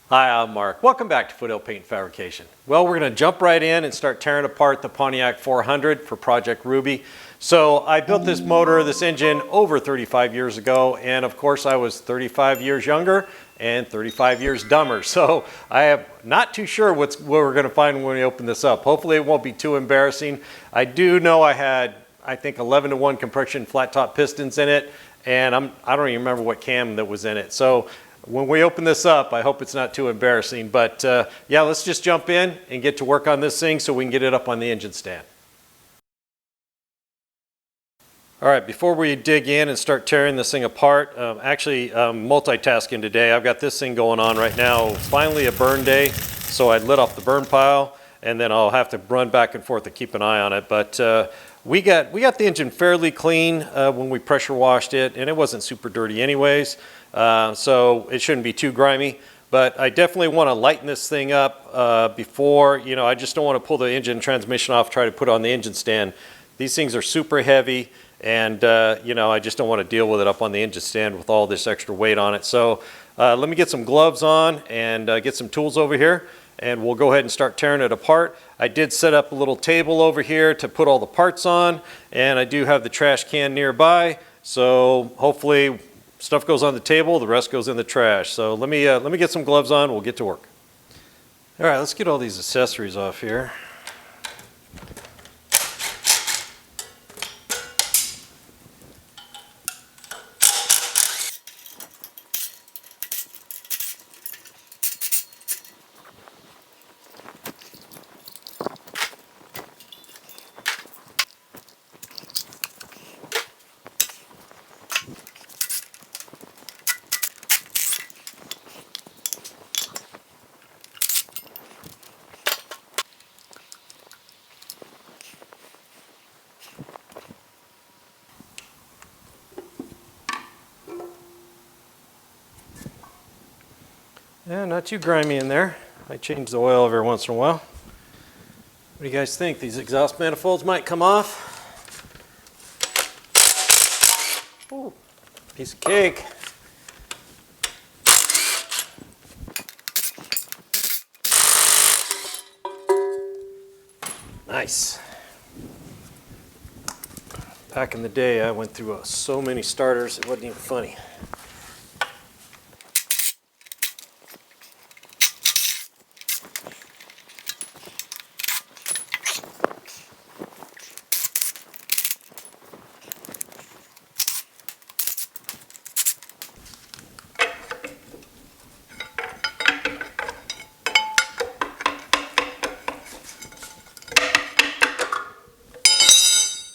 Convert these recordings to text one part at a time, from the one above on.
Hi, I'm Mark. Welcome back to Foothill Paint Fabrication. Well, we're going to jump right in and start tearing apart the Pontiac 400 for Project Ruby. So I built this motor, this engine, over 35 years ago, and of course I was 35 years younger and 35 years dumber. So I am not too sure what we're going to find when we open this up. Hopefully it won't be too embarrassing. I do know I had, I think, 11-to-1 compression flat top pistons in it, and I don't even remember what cam that was in it. So when we open this up, I hope it's not too embarrassing, but yeah, let's just jump in and get to work on this thing so we can get it up on the engine stand. All right, before we dig in and start tearing this thing apart, actually multitasking today. I've got this thing going on right now, finally a burn day, so I lit off the burn pile, and then I'll have to run back and forth to keep an eye on it. But we got the engine fairly clean when we pressure washed it, and it wasn't super dirty anyways. So it shouldn't be too grimy, but I definitely want to lighten this thing up before, I just don't want to pull the engine transmission off, try to put it on the engine stand. These things are super heavy, and I just don't want to deal with it up on the engine stand with all this extra weight on it. So let me get some gloves on and get some tools over here, and we'll go ahead and start tearing it apart. I did set up a little table over here to put all the parts on, and I do have the trash can nearby, so hopefully stuff goes on the table, the rest goes in the trash. So let me get some gloves on, we'll get to work. All right, let's get all these accessories off here. Yeah, not too grimy in there. I change the oil every once in a while. What do you guys think? These exhaust manifolds might come off? Ooh, piece of cake. Nice. Back in the day, I went through so many starters, it wasn't even funny.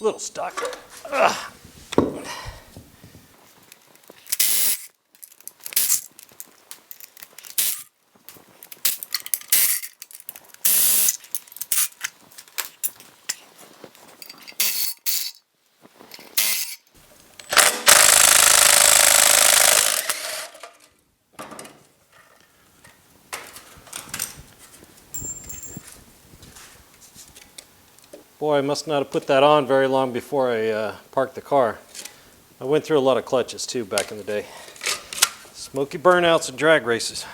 Little stuck. Ugh. Boy, I must not have put that on very long before I parked the car. I went through a lot of clutches too back in the day. Smoky burnouts and drag races.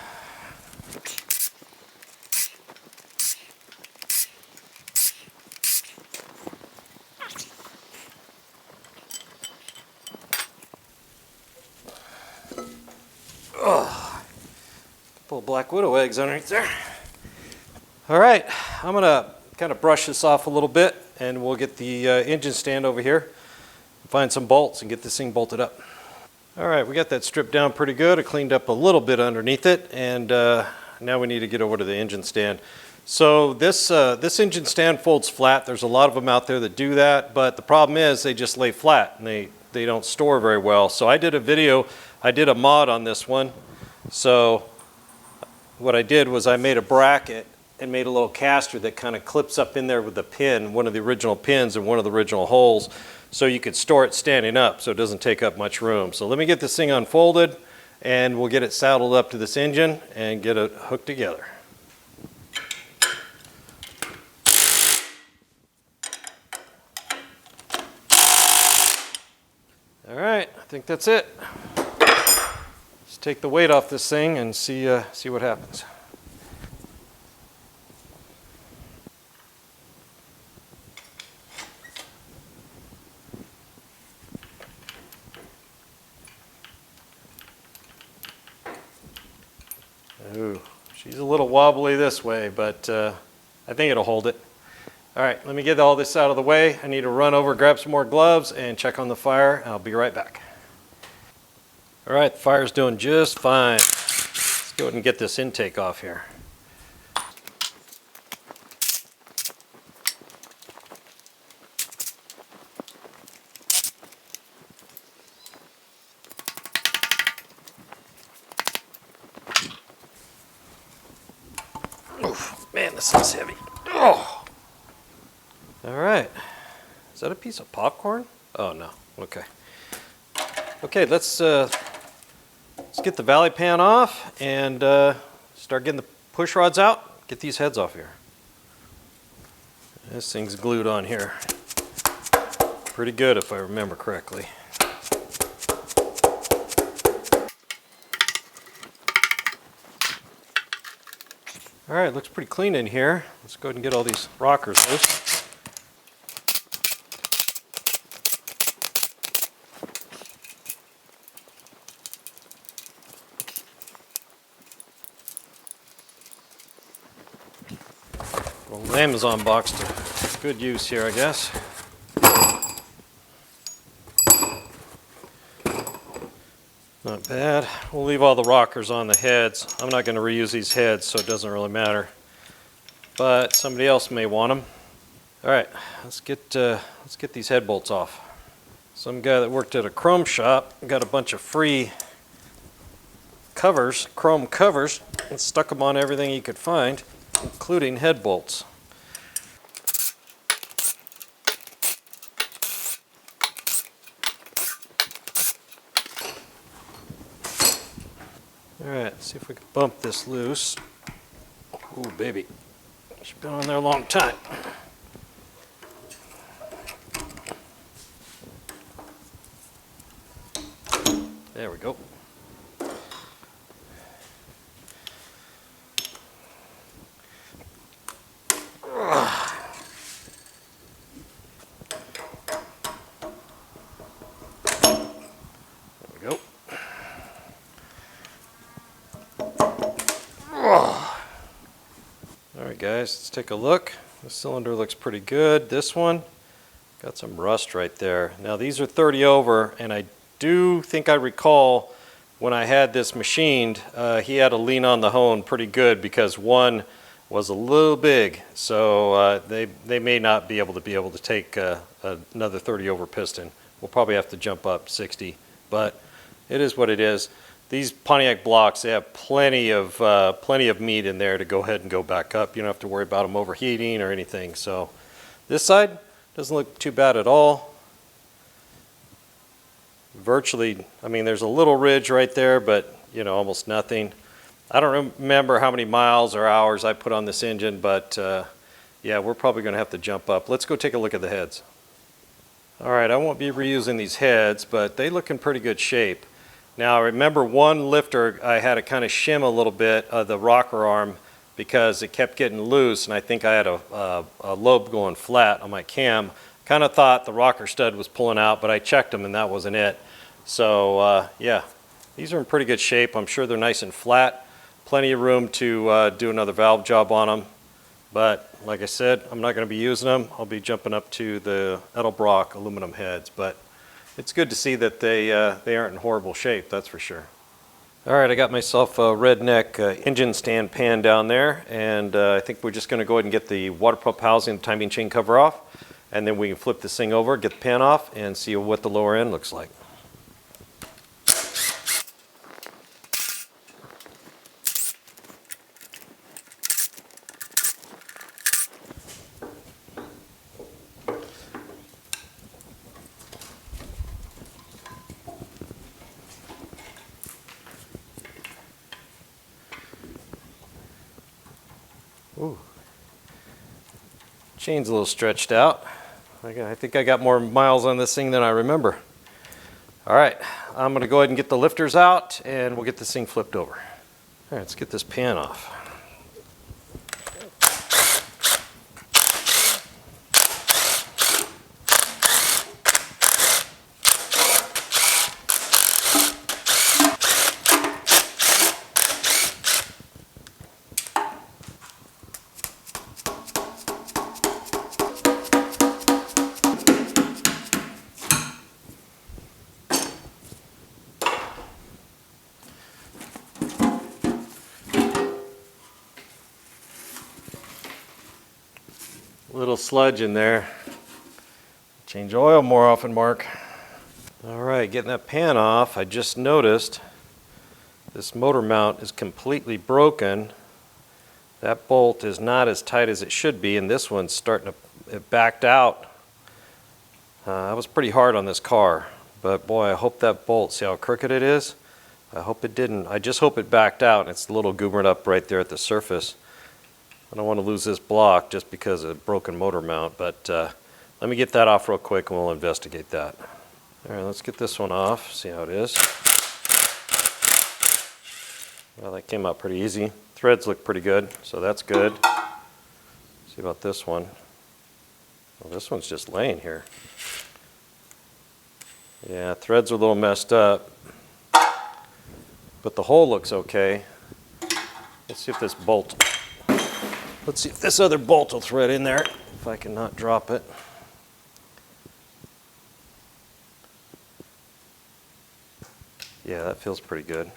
Oh, couple of Black Widow eggs underneath there. All right, I'm gonna kind of brush this off a little bit, and we'll get the engine stand over here, find some bolts and get this thing bolted up. All right, we got that stripped down pretty good. I cleaned up a little bit underneath it, and now we need to get over to the engine stand. So this engine stand folds flat. There's a lot of them out there that do that, but the problem is they just lay flat and they don't store very well. So I did a video, I did a mod on this one. So what I did was I made a bracket and made a little caster that kind of clips up in there with the pin, one of the original pins in one of the original holes, so you could store it standing up so it doesn't take up much room. So let me get this thing unfolded, and we'll get it saddled up to this engine and get it hooked together. All right, I think that's it. take the weight off this thing and see what happens. Ooh, she's a little wobbly this way, but I think it'll hold it. All right, let me get all this out of the way. I need to run over, grab some more gloves, and check on the fire. I'll be right back. All right, the fire's doing just fine. Let's go ahead and get this intake off here. Oof, man, this is heavy. Oh. All right. Is that a piece of popcorn? Oh no. Okay. Okay, let's get the valley pan off and start getting the push rods out. Get these heads off here. This thing's glued on here. Pretty good if I remember correctly. All right, looks pretty clean in here. Let's go ahead and get all these rockers loose. Well, Amazon box to good use here, I guess. Not bad. We'll leave all the rockers on the heads. I'm not going to reuse these heads, so it doesn't really matter. But somebody else may want them. All right, let's get these head bolts off. Some guy that worked at a chrome shop got a bunch of free covers, chrome covers, and stuck them on everything he could find, including head bolts. All right, let's see if we can bump this loose. Ooh, baby, she's been on there a long time. There we go. Guys, let's take a look. The cylinder looks pretty good. This one got some rust right there. Now these are 30 over, and I do think I recall when I had this machined, he had to lean on the hone pretty good because one was a little big, so they may not be able to take another 30 over piston. We'll probably have to jump up 60, but it is what it is. These Pontiac blocks, they have plenty of meat in there to go ahead and go back up. You don't have to worry about them overheating or anything. So this side doesn't look too bad at all. Virtually, I mean, there's a little ridge right there, but you know, almost nothing. I don't remember how many miles or hours I put on this engine, but yeah, we're probably going to have to jump up. Let's go take a look at the heads. All right, I won't be reusing these heads, but they look in pretty good shape. Now, I remember one lifter, I had to kind of shim a little bit of the rocker arm because it kept getting loose, and I think I had a lobe going flat on my cam. Kind of thought the rocker stud was pulling out, but I checked them and that wasn't it. So yeah, these are in pretty good shape. I'm sure they're nice and flat. Plenty of room to do another valve job on them. But like I said, I'm not going to be using them. I'll be jumping up to the Edelbrock aluminum heads. But it's good to see that they aren't in horrible shape, that's for sure. All right, I got myself a redneck engine stand pan down there, and I think we're just going to go ahead and get the water pump housing, the timing chain cover off, and then we can flip this thing over, get the pan off, and see what the lower end looks like. Ooh. Chain's a little stretched out. I think I got more miles on this thing than I remember. All right, I'm going to go ahead and get the lifters out and we'll get this thing flipped over. All right, let's get this pan off. Little sludge in there. Change oil more often, Mark. All right, getting that pan off, I just noticed this motor mount is completely broken. That bolt is not as tight as it should be, and this one's starting to, it backed out. I was pretty hard on this car, but boy, I hope that bolt, see how crooked it is? I hope it didn't. I just hope it backed out and it's a little goobered up right there at the surface. I don't want to lose this block just because of a broken motor mount, but let me get that off real quick and we'll investigate that. All right, let's get this one off, see how it is. Well, that came out pretty easy. Threads look pretty good, so that's good. See about this one. Well, this one's just laying here. Yeah, threads are a little messed up, but the hole looks okay. Let's see if this bolt, let's see if this other bolt will thread in there, if I can not drop it. Yeah, that feels pretty good.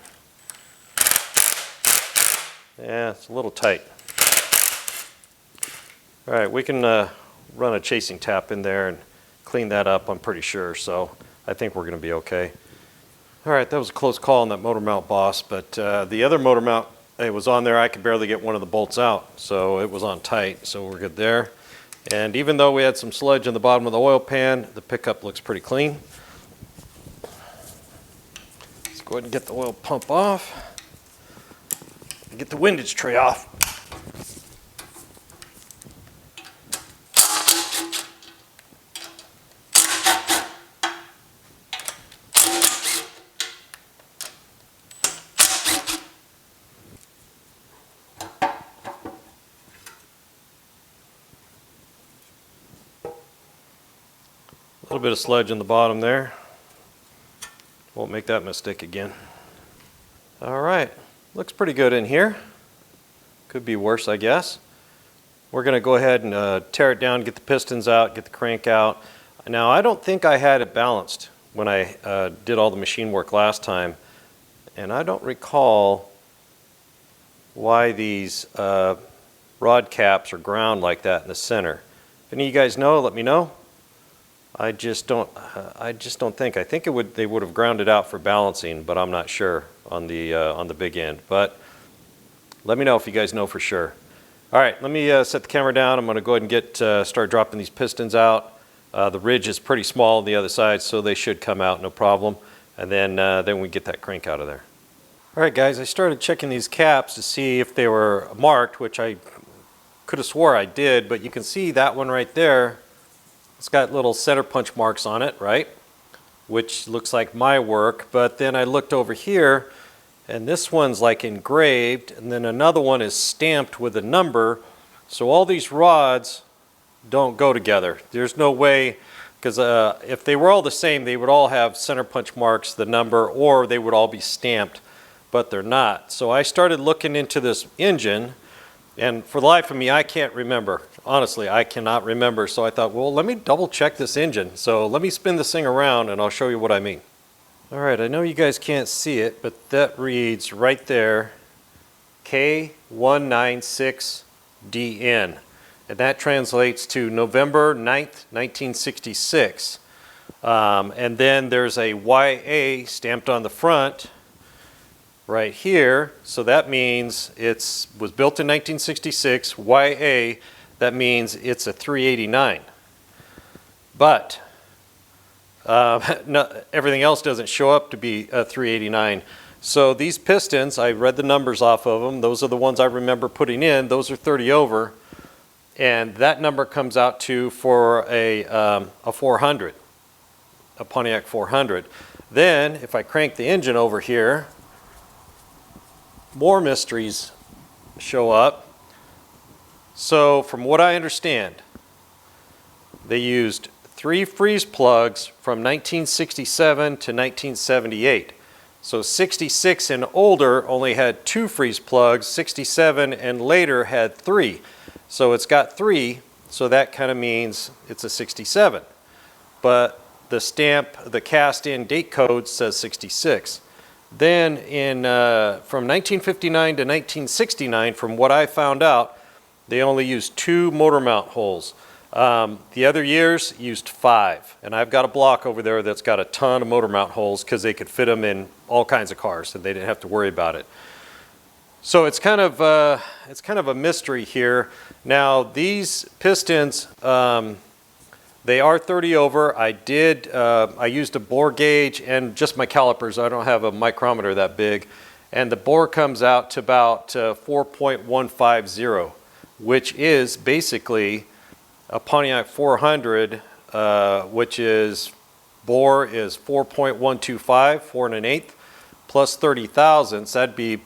Yeah, it's a little tight. All right, we can run a chasing tap in there and clean that up, I'm pretty sure, so I think we're going to be okay. All right, that was a close call on that motor mount, boss, but the other motor mount, it was on there, I could barely get one of the bolts out, so it was on tight, so we're good there. And even though we had some sludge in the bottom of the oil pan, the pickup looks pretty clean. Let's go ahead and get the oil pump off. And get the windage tray off. A little bit of sludge in the bottom there. Won't make that mistake again. All right, looks pretty good in here. Could be worse, I guess. We're going to go ahead and tear it down, get the pistons out, get the crank out. Now, I don't think I had it balanced when I did all the machine work last time, and I don't recall why these rod caps are ground like that in the center. If any of you guys know, let me know. I just don't think. I think they would have ground it out for balancing, but I'm not sure on the big end. But let me know if you guys know for sure. All right, let me set the camera down. I'm going to go ahead and start dropping these pistons out. The ridge is pretty small on the other side, so they should come out no problem. And then we get that crank out of there. All right, guys, I started checking these caps to see if they were marked, which I could have swore I did, but you can see that one right there. It's got little center punch marks on it, right? Which looks like my work, but then I looked over here and this one's like engraved, and then another one is stamped with a number. So all these rods don't go together. There's no way, because if they were all the same, they would all have center punch marks, the number, or they would all be stamped, but they're not. So I started looking into this engine, and for the life of me, I can't remember. Honestly, I cannot remember. So I thought, well, let me double check this engine. So let me spin this thing around and I'll show you what I mean. All right, I know you guys can't see it, but that reads right there, K196DN. And that translates to November 9th, 1966. And then there's a YA stamped on the front right here, so that means it was built in 1966, YA, that means it's a 389. But everything else doesn't show up to be a 389. So these pistons, I read the numbers off of them, those are the ones I remember putting in, those are 30 over, and that number comes out to for a 400, a Pontiac 400. Then if I crank the engine over here, more mysteries show up. So from what I understand, they used 3 freeze plugs from 1967 to 1978. So 66 and older only had 2 freeze plugs, 67 and later had 3. So it's got 3, so that kind of means it's a 67. But the stamp, the cast-in date code says 66. Then from 1959 to 1969, from what I found out, they only used 2 motor mount holes. The other years used 5, and I've got a block over there that's got a ton of motor mount holes because they could fit them in all kinds of cars and they didn't have to worry about it. So it's kind of a mystery here. Now these pistons, they are 30 over. I used a bore gauge and just my calipers. I don't have a micrometer that big, and the bore comes out to about 4.150, which is basically a Pontiac 400, which is bore is 4.125, 4 1/8, plus 30 thousandths, that'd be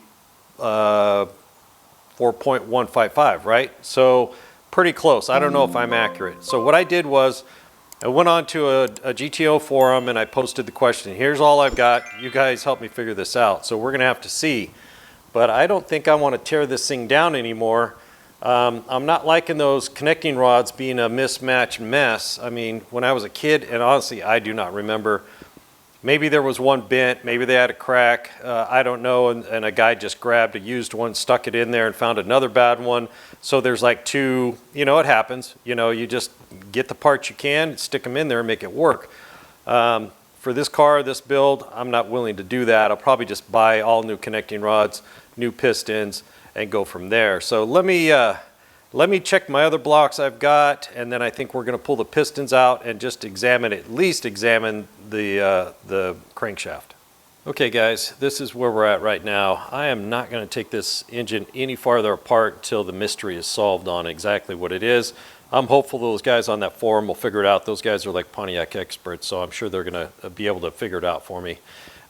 4.155, right? So pretty close. I don't know if I'm accurate. So what I did was I went on to a GTO forum and I posted the question. Here's all I've got. You guys help me figure this out. So we're going to have to see. But I don't think I want to tear this thing down anymore. I'm not liking those connecting rods being a mismatched mess. I mean, when I was a kid, and honestly, I do not remember. Maybe there was one bent, maybe they had a crack, I don't know, and a guy just grabbed a used one, stuck it in there and found another bad one. So there's like 2, you know, it happens. You know, you just get the parts you can, stick them in there and make it work. For this car, this build, I'm not willing to do that. I'll probably just buy all new connecting rods, new pistons, and go from there. So let me check my other blocks I've got, and then I think we're going to pull the pistons out and just at least examine the crankshaft. Okay guys, this is where we're at right now. I am not going to take this engine any farther apart until the mystery is solved on exactly what it is. I'm hopeful those guys on that forum will figure it out. Those guys are like Pontiac experts, so I'm sure they're going to be able to figure it out for me.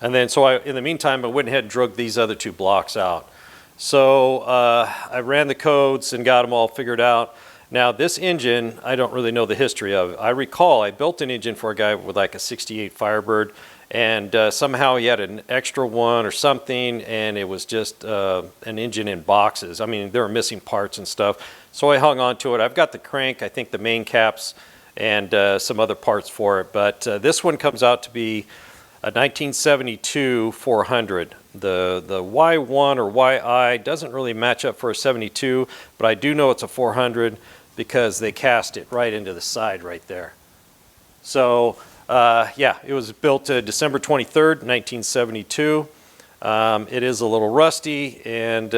And then so in the meantime, I went ahead and drug these other 2 blocks out. So I ran the codes and got them all figured out. Now this engine, I don't really know the history of. I recall I built an engine for a guy with like a 68 Firebird, and somehow he had an extra one or something, and it was just an engine in boxes. I mean, there were missing parts and stuff. So I hung on to it. I've got the crank, I think the main caps, and some other parts for it. But this one comes out to be a 1972 400. The Y1 or YI doesn't really match up for a 72, but I do know it's a 400 because they cast it right into the side right there. So yeah, it was built December 23rd, 1972. It is a little rusty, and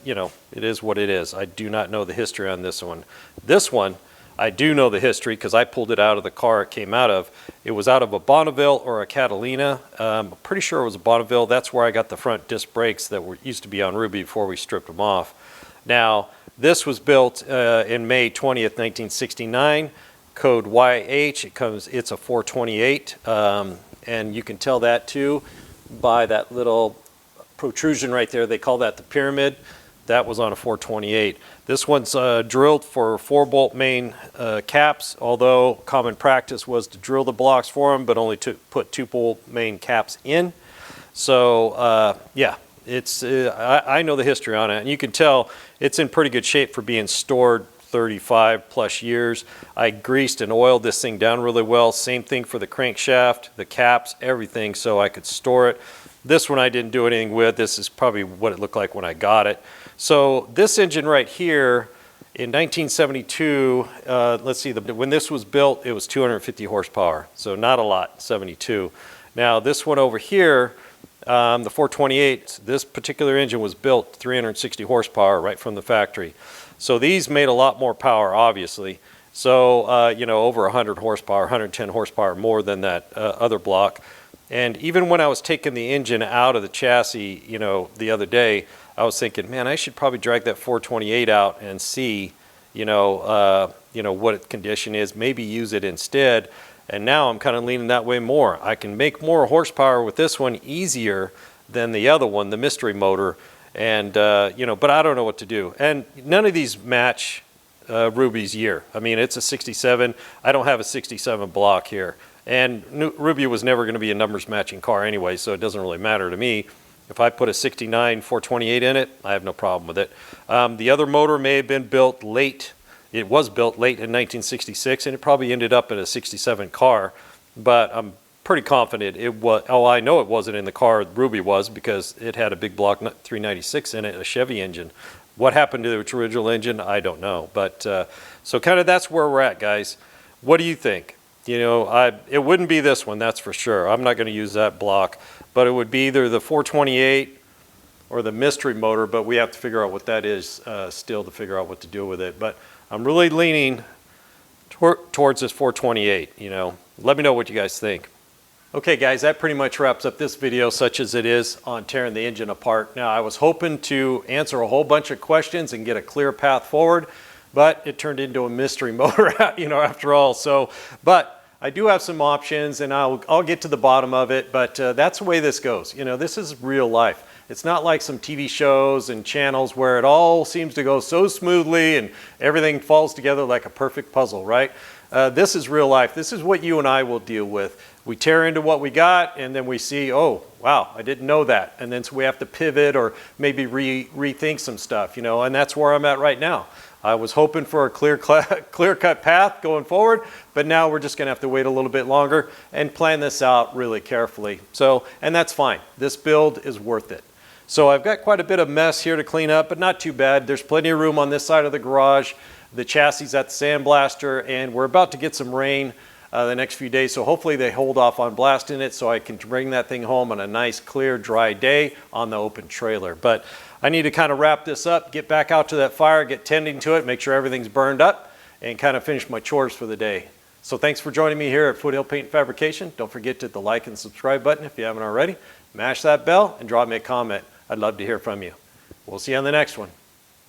you know, it is what it is. I do not know the history on this one. This one, I do know the history because I pulled it out of the car it came out of. It was out of a Bonneville or a Catalina. I'm pretty sure it was a Bonneville. That's where I got the front disc brakes that used to be on Ruby before we stripped them off. Now, this was built in May 20th, 1969. Code YH, it's a 428. And you can tell that too by that little protrusion right there. They call that the pyramid. That was on a 428. This one's drilled for 4-bolt main caps, although common practice was to drill the blocks for them, but only to put 2-bolt main caps in. So yeah, I know the history on it, and you can tell it's in pretty good shape for being stored 35 plus years. I greased and oiled this thing down really well. Same thing for the crankshaft, the caps, everything, so I could store it. This one I didn't do anything with. This is probably what it looked like when I got it. So this engine right here in 1972, let's see, when this was built, it was 250 horsepower. So not a lot, 72. Now this one over here, the 428, this particular engine was built 360 horsepower right from the factory. So these made a lot more power, obviously. So, you know, over 100 horsepower, 110 horsepower more than that other block. And even when I was taking the engine out of the chassis, you know, the other day, I was thinking, man, I should probably drag that 428 out and see, you know, what its condition is, maybe use it instead. And now I'm kind of leaning that way more. I can make more horsepower with this one easier than the other one, the mystery motor. And, you know, but I don't know what to do. And none of these match Ruby's year. I mean, it's a 67. I don't have a 67 block here. And Ruby was never going to be a numbers matching car anyway, so it doesn't really matter to me. If I put a 69 428 in it, I have no problem with it. The other motor may have been built late. It was built late in 1966, and it probably ended up in a 67 car. But I'm pretty confident it was. Oh, I know it wasn't in the car Ruby was, because it had a big block 396 in it, a Chevy engine. What happened to its original engine, I don't know. But so kind of that's where we're at, guys. What do you think? You know, it wouldn't be this one, that's for sure. I'm not going to use that block, but it would be either the 428 or the mystery motor, but we have to figure out what that is still to figure out what to do with it. But I'm really leaning towards this 428, you know. Let me know what you guys think. Okay guys, that pretty much wraps up this video, such as it is, on tearing the engine apart. Now, I was hoping to answer a whole bunch of questions and get a clear path forward, but it turned into a mystery motor, you know, after all. So, but I do have some options, and I'll get to the bottom of it, but that's the way this goes. You know, this is real life. It's not like some TV shows and channels where it all seems to go so smoothly and everything falls together like a perfect puzzle, right? This is real life. This is what you and I will deal with. We tear into what we got, and then we see, oh, wow, I didn't know that. And then so we have to pivot or maybe rethink some stuff, you know, and that's where I'm at right now. I was hoping for a clear-cut path going forward, but now we're just going to have to wait a little bit longer and plan this out really carefully. So, and that's fine. This build is worth it. So I've got quite a bit of mess here to clean up, but not too bad. There's plenty of room on this side of the garage. The chassis is at the sandblaster, and we're about to get some rain the next few days, so hopefully they hold off on blasting it so I can bring that thing home on a nice, clear, dry day on the open trailer. But I need to kind of wrap this up, get back out to that fire, get tending to it, make sure everything's burned up, and kind of finish my chores for the day. So thanks for joining me here at Foothill Paint Fabrication. Don't forget to hit the like and subscribe button if you haven't already. Mash that bell and drop me a comment. I'd love to hear from you. We'll see you on the next one.